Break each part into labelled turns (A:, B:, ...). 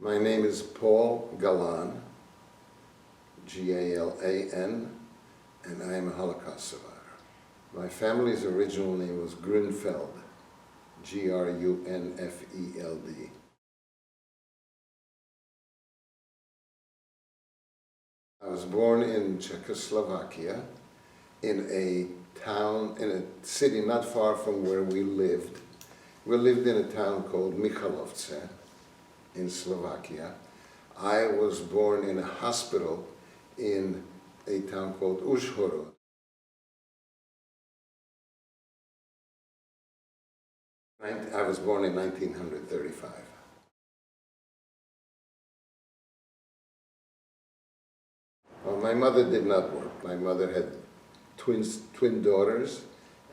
A: My name is Paul Galan, G-A-L-A-N, and I am a Holocaust survivor. My family's original name was Grunfeld, G-R-U-N-F-E-L-D. I was born in Czechoslovakia, in a town, in a city not far from where we lived. We lived in a town called Michalovce in Slovakia. I was born in a hospital in a town called Uzhhorod. I was born in 1935. Well, my mother did not work. My mother had twin daughters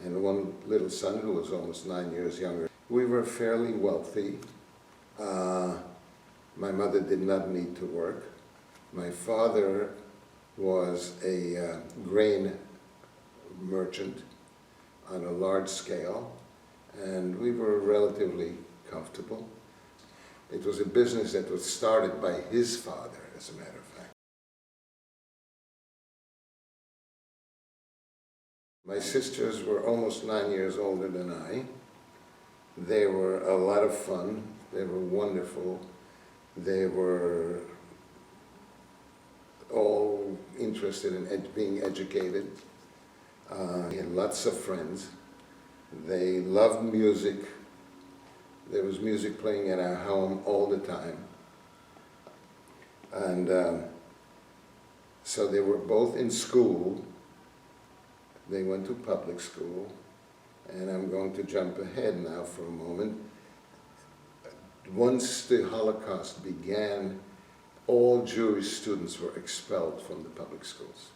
A: and one little son who was almost 9 years younger. We were fairly wealthy. My mother did not need to work. My father was a grain merchant on a large scale, and we were relatively comfortable. It was a business that was started by his father, as a matter of fact. My sisters were almost 9 years older than I. They were a lot of fun. They were wonderful. They were all interested in being educated. They had lots of friends. They loved music. There was music playing in our home all the time. And so they were both in school. They went to public school. And I'm going to jump ahead now for a moment. Once the Holocaust began, all Jewish students were expelled from the public schools.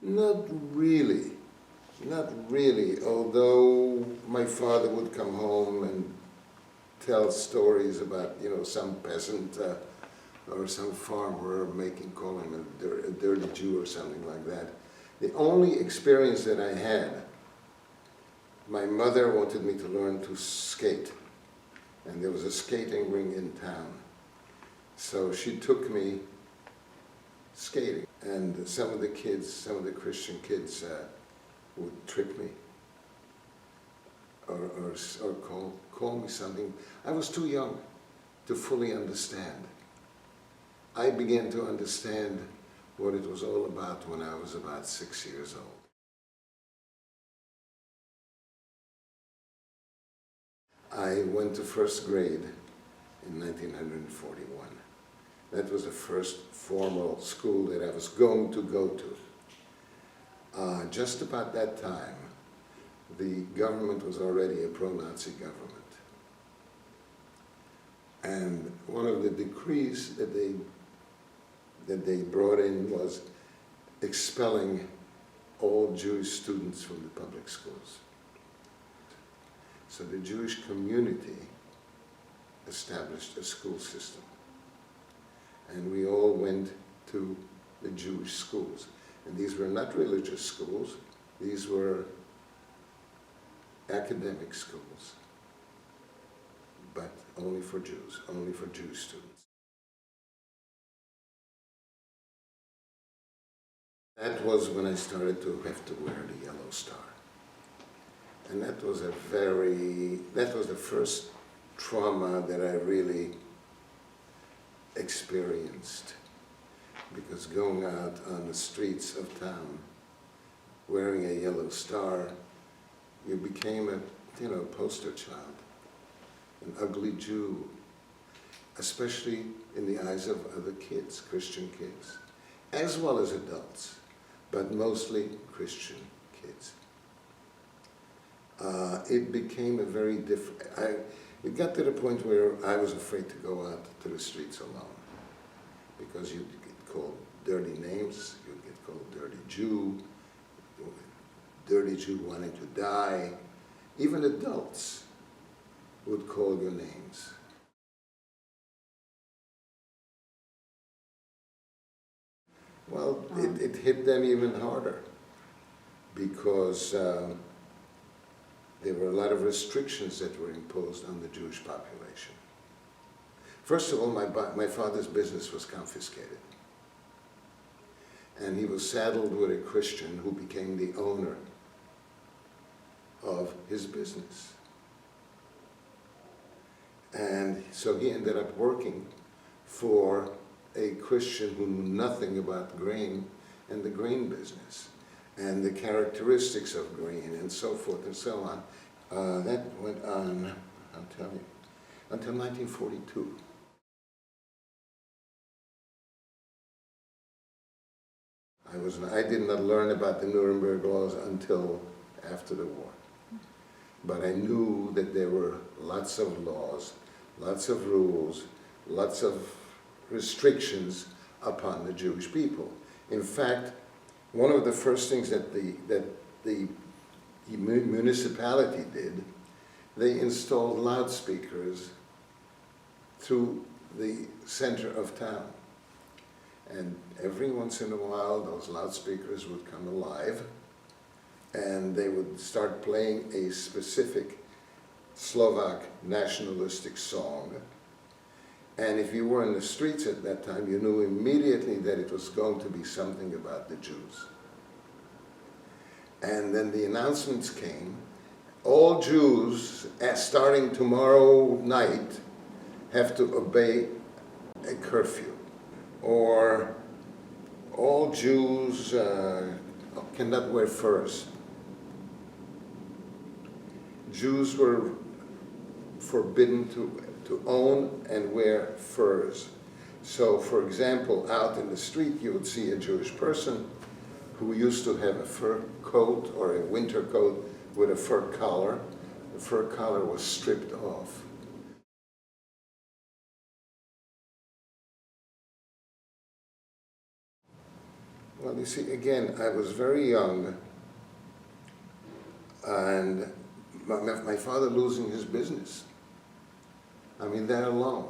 A: Not really, although my father would come home and tell stories about, some peasant or some farmer calling him a dirty Jew or something like that. The only experience that I had, my mother wanted me to learn to skate, and there was a skating rink in town. So she took me skating, and some of the Christian kids would trick me or call me something. I was too young to fully understand. I began to understand what it was all about when I was about 6 years old. I went to first grade in 1941. That was the first formal school that I was going to go to. Just about that time, the government was already a pro-Nazi government. And one of the decrees that they brought in was expelling all Jewish students from the public schools. So the Jewish community established a school system. And we all went to the Jewish schools. And these were not religious schools, these were academic schools, but only for Jews, only for Jewish students. That was when I started to have to wear the yellow star. And that was the first trauma that I really experienced. Because going out on the streets of town, wearing a yellow star, you became a, poster child, an ugly Jew, especially in the eyes of other kids, Christian kids, as well as adults, but mostly Christian kids. It became a very different, it got to the point where I was afraid to go out to the streets alone, because you'd get called dirty names, you'd get called dirty Jew wanting to die. Even adults would call your names. Well, it hit them even harder, because there were a lot of restrictions that were imposed on the Jewish population. First of all, my father's business was confiscated. And he was saddled with a Christian who became the owner of his business. And so he ended up working for a Christian who knew nothing about grain and the grain business and the characteristics of grain and so forth and so on. That went on, I'll tell you, until 1942. I did not learn about the Nuremberg laws until after the war. But I knew that there were lots of laws, lots of rules, lots of restrictions upon the Jewish people. In fact, one of the first things that the municipality did, they installed loudspeakers through the center of town. And every once in a while, those loudspeakers would come alive, and they would start playing a specific Slovak nationalistic song. And if you were in the streets at that time, you knew immediately that it was going to be something about the Jews. And then the announcements came, all Jews, starting tomorrow night, have to obey a curfew. Or all Jews cannot wear furs. Jews were forbidden to own and wear furs. So, for example, out in the street you would see a Jewish person who used to have a fur coat or a winter coat with a fur collar. The fur collar was stripped off. Well, you see, again, I was very young, and my father losing his business. I mean, that alone.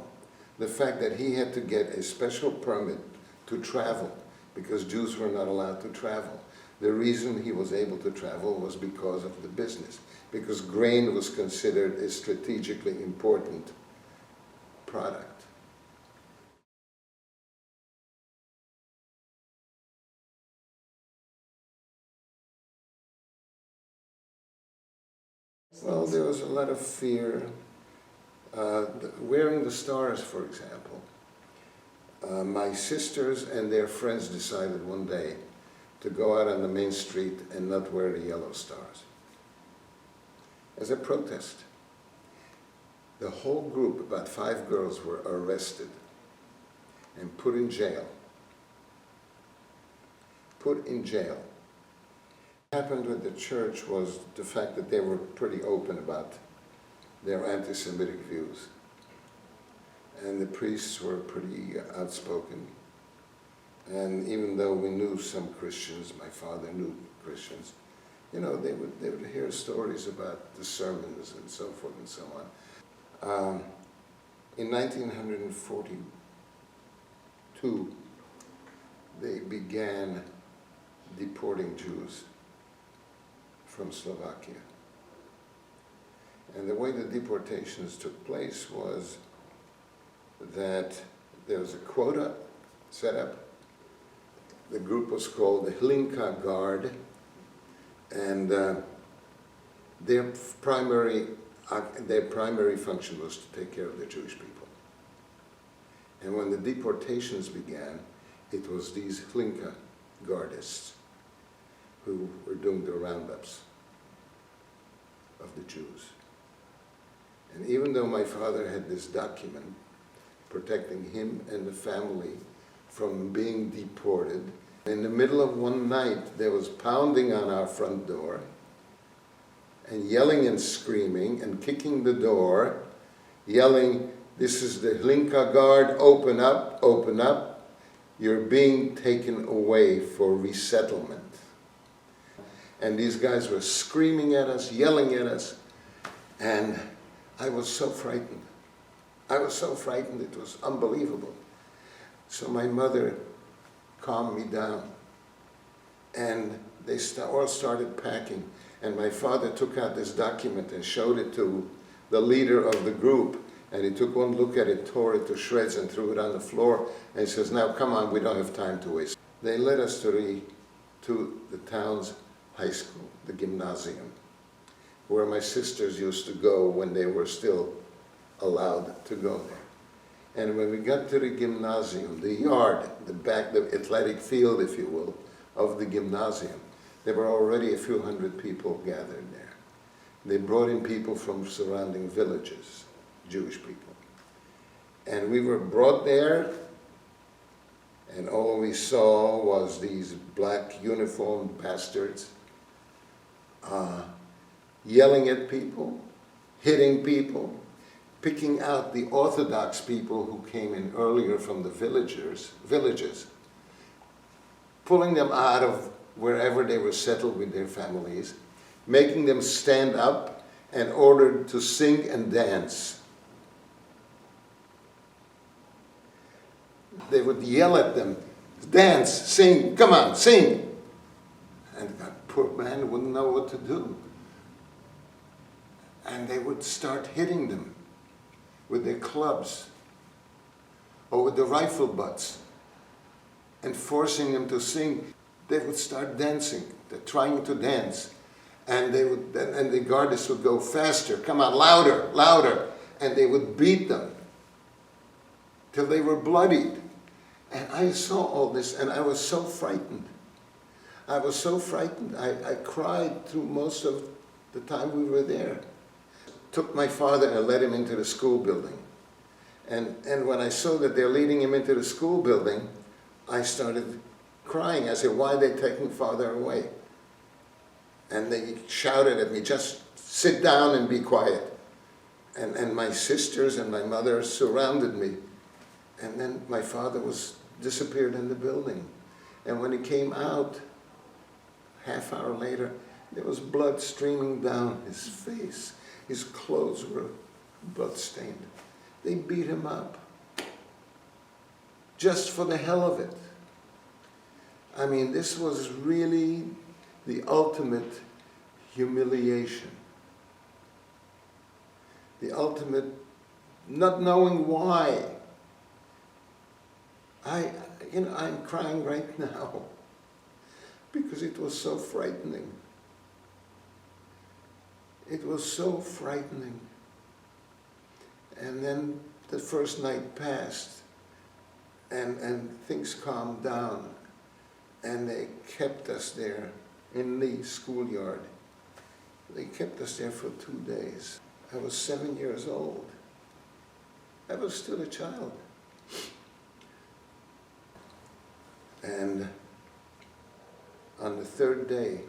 A: The fact that he had to get a special permit to travel, because Jews were not allowed to travel. The reason he was able to travel was because of the business, because grain was considered a strategically important product. Well, there was a lot of fear. Wearing the stars, for example. My sisters and their friends decided one day to go out on the main street and not wear the yellow stars as a protest. The whole group, about 5 girls, were arrested and put in jail. Put in jail. What happened with the church was the fact that they were pretty open about their anti-Semitic views. And the priests were pretty outspoken. And even though we knew some Christians, my father knew Christians, you know, they would hear stories about the sermons and so forth and so on. In 1942, they began deporting Jews from Slovakia. And the way the deportations took place was that there was a quota set up. The group was called the Hlinka Guard, and their primary function was to take care of the Jewish people. And when the deportations began, it was these Hlinka Guardists who were doing the roundups of the Jews. And even though my father had this document protecting him and the family from being deported, in the middle of one night there was pounding on our front door and yelling and screaming and kicking the door, yelling, "This is the Hlinka Guard, open up, you're being taken away for resettlement." And these guys were screaming at us, yelling at us, and I was so frightened. I was so frightened, it was unbelievable. So my mother calmed me down, and they all started packing. And my father took out this document and showed it to the leader of the group. And he took one look at it, tore it to shreds, and threw it on the floor. And he says, now come on, we don't have time to waste. They led us to the town's high school, the gymnasium, where my sisters used to go when they were still allowed to go there. And when we got to the gymnasium, the yard, the back, the athletic field, if you will, of the gymnasium, there were already a few hundred people gathered there. They brought in people from surrounding villages, Jewish people. And we were brought there, and all we saw was these black uniformed bastards yelling at people, hitting people, picking out the Orthodox people who came in earlier from the villages, pulling them out of wherever they were settled with their families, making them stand up and ordered to sing and dance. They would yell at them, dance, sing, come on, sing. And that poor man wouldn't know what to do. And they would start hitting them with their clubs or with the rifle butts and forcing them to sing. They would start dancing, they're trying to dance. And they would, and the guardists would go faster, come on, louder, louder. And they would beat them till they were bloodied. And I saw all this and I was so frightened. I was so frightened. I cried through most of the time we were there. Took my father and led him into the school building. And when I saw that they're leading him into the school building, I started crying. I said, why are they taking father away? And they shouted at me, just sit down and be quiet. And my sisters and my mother surrounded me. And then my father disappeared in the building. And when he came out, half hour later, there was blood streaming down his face. His clothes were blood-stained. They beat him up. Just for the hell of it. I mean, this was really the ultimate humiliation. The ultimate not knowing why. I'm crying right now because it was so frightening. It was so frightening. And then the first night passed and things calmed down and they kept us there in the schoolyard. They kept us there for 2 days. I was 7 years old. I was still a child. And on the third day,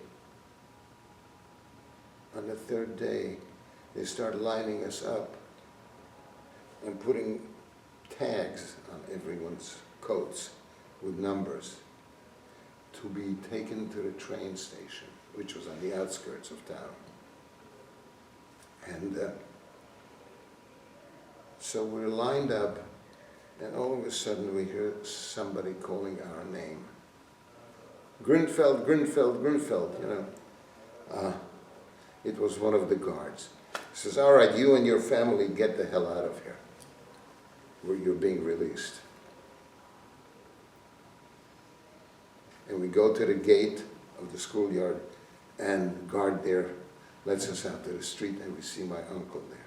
A: they started lining us up and putting tags on everyone's coats with numbers to be taken to the train station, which was on the outskirts of town. And so we're lined up, and all of a sudden we hear somebody calling our name. Grinfeld, Grinfeld, Grinfeld, you know. It was one of the guards. He says, all right, you and your family get the hell out of here, where you're being released. And we go to the gate of the schoolyard, and the guard there lets us out to the street, and we see my uncle there,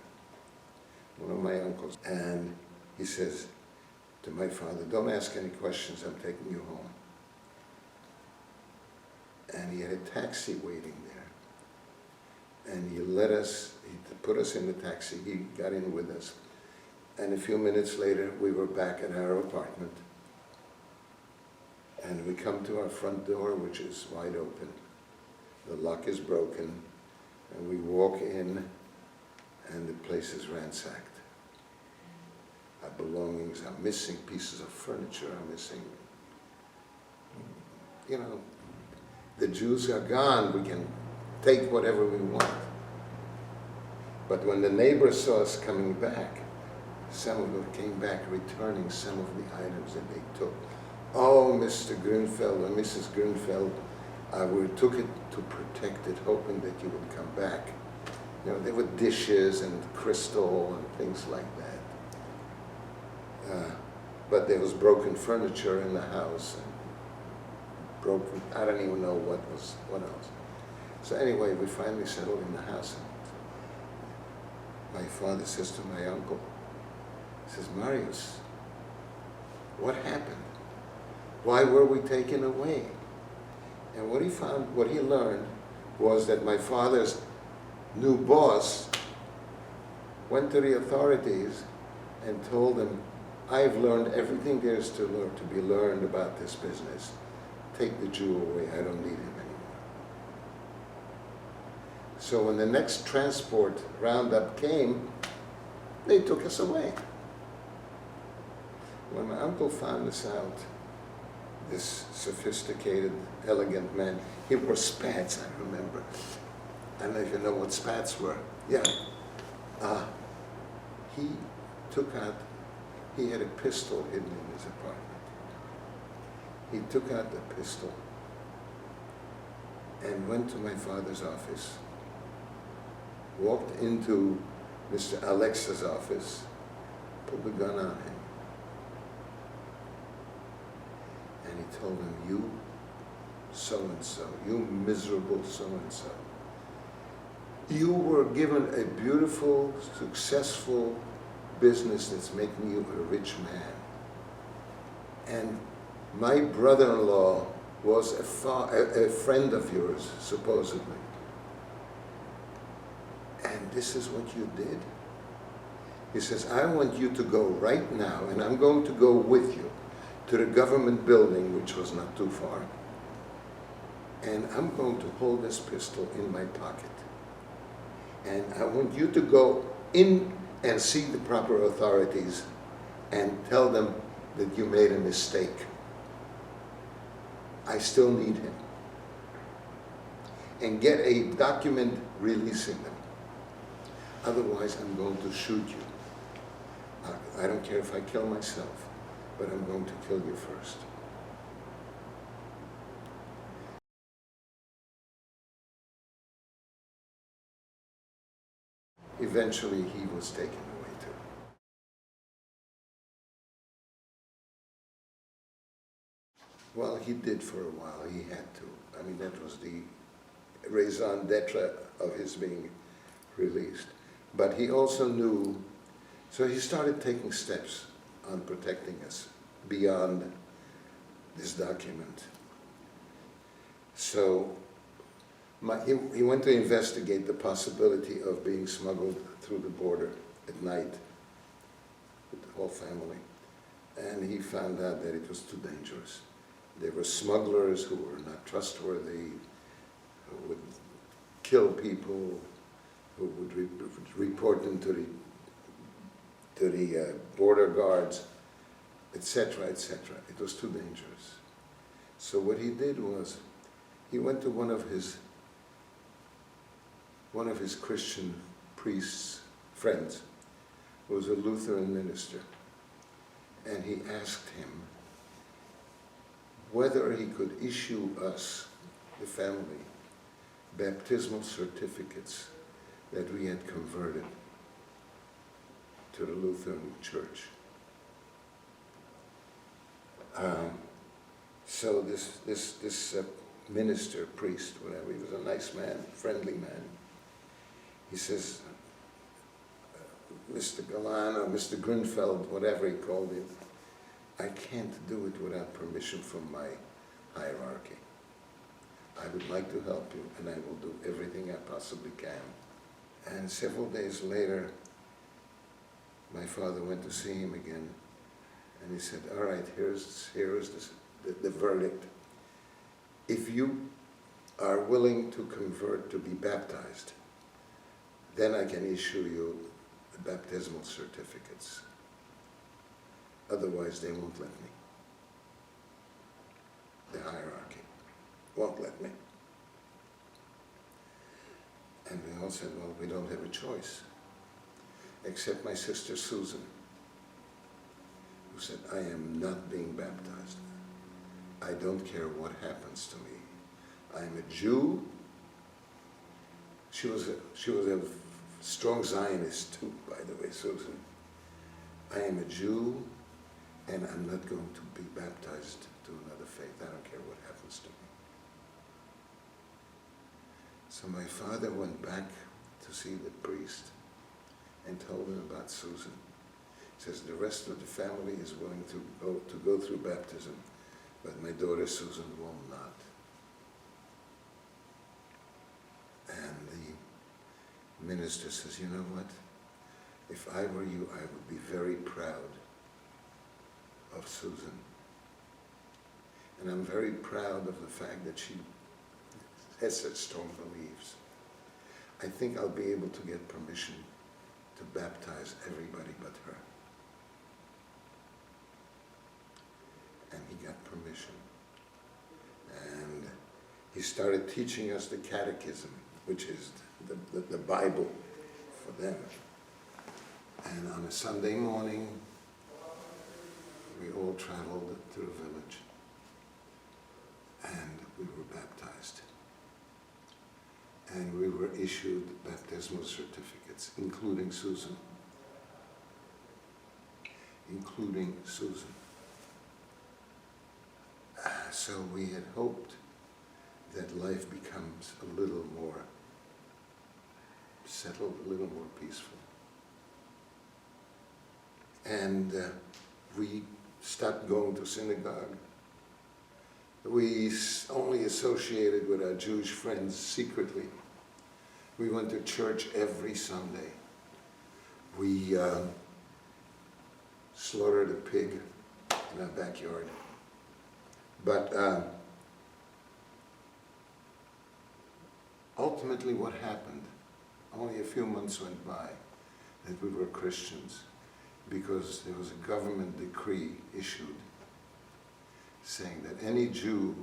A: one of my uncles. And he says to my father, don't ask any questions, I'm taking you home. And he had a taxi waiting there. And he put us in the taxi, he got in with us. And a few minutes later, we were back at our apartment. And we come to our front door, which is wide open. The lock is broken, and we walk in, and the place is ransacked. Our belongings are missing, pieces of furniture are missing. You know, the Jews are gone, we can take whatever we want. But when the neighbors saw us coming back, some of them came back returning some of the items that they took. Oh, Mr. Grinfeld and Mrs. Grinfeld, We took it to protect it, hoping that you would come back. You know, there were dishes and crystal and things like that. But there was broken furniture in the house, and broken, I don't even know what else. So anyway, we finally settled in the house. And my father says to my uncle, he says, Marius, what happened? Why were we taken away? And what he learned was that my father's new boss went to the authorities and told them, I've learned everything there is to be learned about this business. Take the Jew away, I don't need him anymore. So when the next transport roundup came, they took us away. When my uncle found this out, this sophisticated, elegant man, he wore spats, I remember. I don't know if you know what spats were. Yeah. He took out, he had a pistol hidden in his apartment. He took out the pistol and went to my father's office, walked into Mr. Alexa's office, put the gun on him, and he told him, you so-and-so, you miserable so-and-so, you were given a beautiful, successful business that's making you a rich man. And my brother-in-law was a friend of yours, supposedly. And this is what you did? He says, I want you to go right now, and I'm going to go with you to the government building, which was not too far. And I'm going to hold this pistol in my pocket. And I want you to go in and see the proper authorities and tell them that you made a mistake. I still need him. And get a document releasing them. Otherwise, I'm going to shoot you. I don't care if I kill myself, but I'm going to kill you first. Eventually, he was taken away too. Well, he did for a while. He had to. I mean, that was the raison d'etre of his being released. But he also knew, so he started taking steps on protecting us beyond this document. So he went to investigate the possibility of being smuggled through the border at night with the whole family. And he found out that it was too dangerous. There were smugglers who were not trustworthy, who would kill people, who would report them to the border guards, etc., etc. It was too dangerous. So what he did was, he went to one of his Christian priests, friends, who was a Lutheran minister, and he asked him whether he could issue us, the family, baptismal certificates that we had converted to the Lutheran Church. So this minister, priest, whatever, he was a nice man, friendly man. He says, Mr. Galan or Mr. Grinfeld, whatever he called him, I can't do it without permission from my hierarchy. I would like to help you, and I will do everything I possibly can. And several days later, my father went to see him again, and he said, all right, here is the verdict. If you are willing to convert to be baptized, then I can issue you the baptismal certificates. Otherwise, they won't let me. The hierarchy won't let me. And we all said, well, we don't have a choice, except my sister Susan, who said, I am not being baptized. I don't care what happens to me. I am a Jew. She was a strong Zionist too, by the way, Susan. I am a Jew, and I'm not going to be baptized to another faith. I don't care what happens to me. So my father went back to see the priest and told him about Susan. He says, the rest of the family is willing to go through baptism, but my daughter Susan will not. And the minister says, you know what? If I were you, I would be very proud of Susan. And I'm very proud of the fact that she has such strong beliefs. I think I'll be able to get permission to baptize everybody but her. And he got permission. And he started teaching us the catechism, which is the Bible for them. And on a Sunday morning, we all traveled to the village, and we were baptized. And we were issued baptismal certificates, including Susan. Including Susan. So we had hoped that life becomes a little more settled, a little more peaceful. And we stopped going to synagogue. We only associated with our Jewish friends secretly. We went to church every Sunday. We slaughtered a pig in our backyard. But ultimately what happened, only a few months went by that we were Christians, because there was a government decree issued saying that any Jew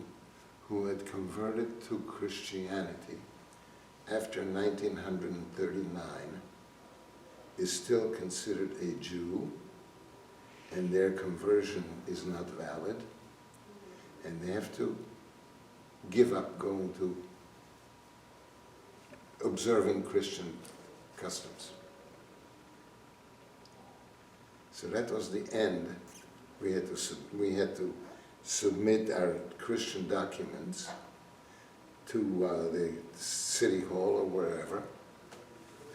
A: who had converted to Christianity after 1939 is still considered a Jew, and their conversion is not valid, and they have to give up going to observing Christian customs. So that was the end. We had to submit our Christian documents to the city hall or wherever,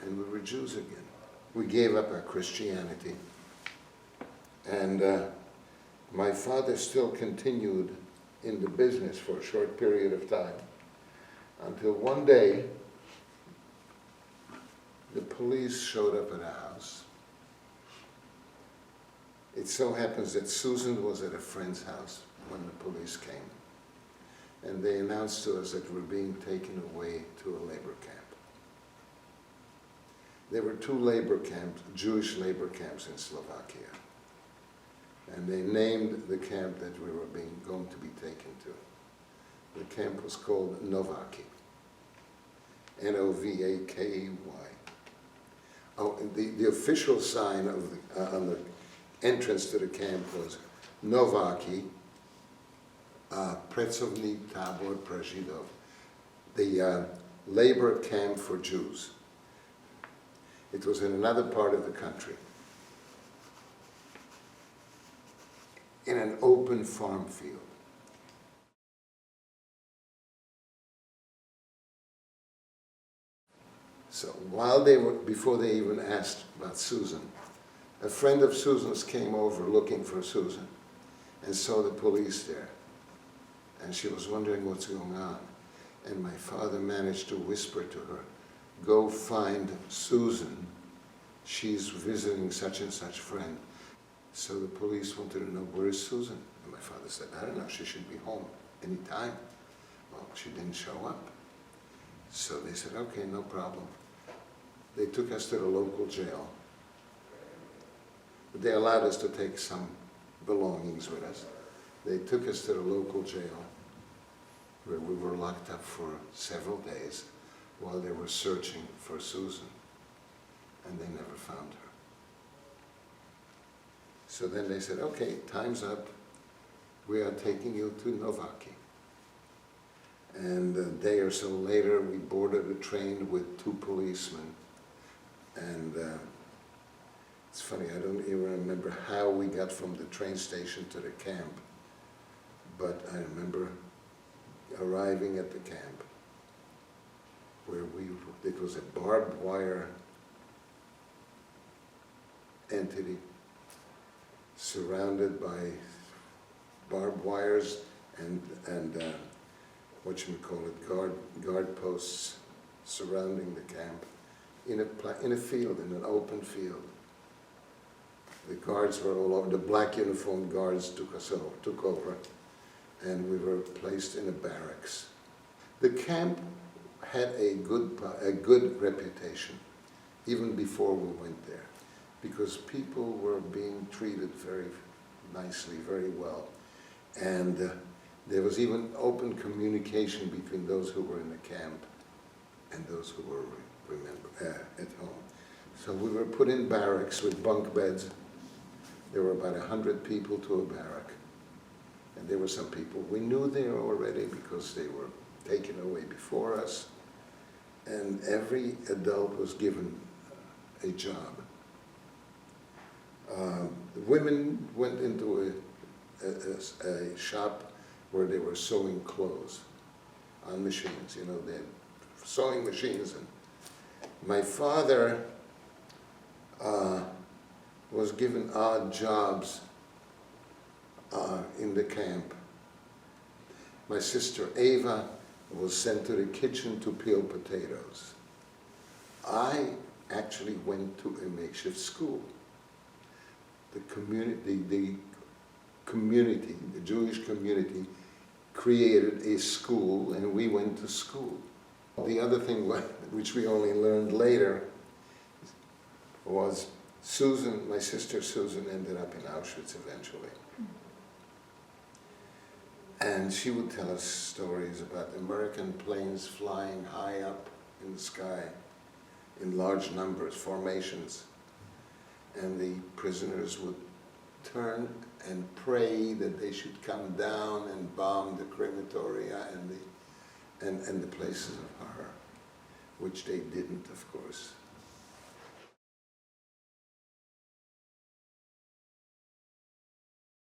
A: and we were Jews again. We gave up our Christianity, and my father still continued in the business for a short period of time, until one day the police showed up at our house. It so happens that Susan was at a friend's house when the police came, and they announced to us that we were being taken away to a labor camp. There were two labor camps, Jewish labor camps in Slovakia, and they named the camp that we were going to be taken to. The camp was called Novaki, N-O-V-A-K-E-Y. Oh, and the official sign of on the entrance to the camp was Novaki, Pracovní tábor pre Židov, the labor camp for Jews. It was in another part of the country, in an open farm field. So before they even asked about Susan, a friend of Susan's came over looking for Susan and saw the police there. And she was wondering what's going on. And my father managed to whisper to her, "Go find Susan. She's visiting such and such friend." So the police wanted to know, where is Susan? And my father said, "I don't know, she should be home any time." Well, she didn't show up. So they said, "Okay, no problem." They took us to the local jail. But they allowed us to take some belongings with us. They took us to the local jail, where we were locked up for several days while they were searching for Susan, and they never found her. So then they said, "Okay, time's up. We are taking you to Novaki." And a day or so later, we boarded a train with 2 policemen. And it's funny, I don't even remember how we got from the train station to the camp. But I remember arriving at the camp where it was a barbed wire entity surrounded by barbed wires and guard posts surrounding the camp in a field, in an open field. The guards were all over. The black uniformed guards took over, and we were placed in a barracks. The camp had a good reputation, even before we went there, because people were being treated very nicely, very well. And there was even open communication between those who were in the camp and those who were at home. So we were put in barracks with bunk beds. There were about 100 people to a barrack. And there were some people we knew there already because they were taken away before us. And every adult was given a job. The women went into a shop where they were sewing clothes on machines. You know, they had sewing machines. And my father was given odd jobs in the camp. My sister Ava was sent to the kitchen to peel potatoes. I actually went to a makeshift school. The Jewish community created a school, and we went to school. The other thing, which we only learned later, was Susan, my sister Susan, ended up in Auschwitz eventually. And she would tell us stories about American planes flying high up in the sky in large numbers, formations. And the prisoners would turn and pray that they should come down and bomb the crematoria and the places of horror, which they didn't, of course.